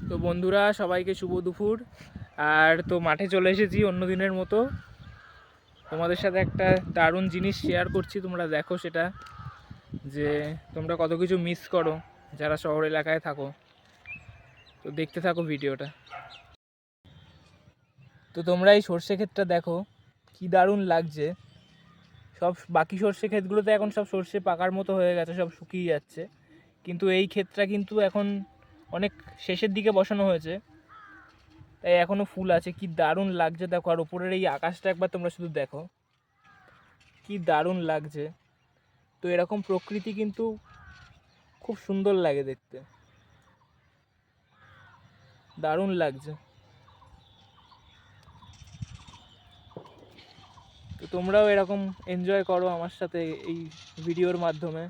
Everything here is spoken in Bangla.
তো বন্ধুরা, সবাইকে শুভ দুপুর। আর তো মাঠে চলে এসেছি অন্য দিনের মতো। তোমাদের সাথে একটা দারুণ জিনিস শেয়ার করছি, তোমরা দেখো সেটা, যে তোমরা কত কিছু মিস করো যারা শহর এলাকায় থাকো। তো দেখতে থাকো ভিডিওটা। তো তোমরা এই সর্ষে ক্ষেতটা দেখো, কি দারুণ লাগছে। সব বাকি সর্ষে ক্ষেতগুলোতে এখন সব সর্ষে পাকার মতো হয়ে গেছে, সব শুকিয়ে যাচ্ছে, কিন্তু এই ক্ষেতটা কিন্তু এখন অনেক শেষের দিকে বসানো হয়েছে, তাই এখনো ফুল আছে। কি দারুণ লাগছে দেখো। আর উপরের এই আকাশটা একবার তোমরা শুধু দেখো, কি দারুণ লাগছে। তো এরকম প্রকৃতি কিন্তু খুব সুন্দর লাগে দেখতে, দারুণ লাগছে। তো তোমরাও এরকম এনজয় করো আমার সাথে এই ভিডিওর মাধ্যমে।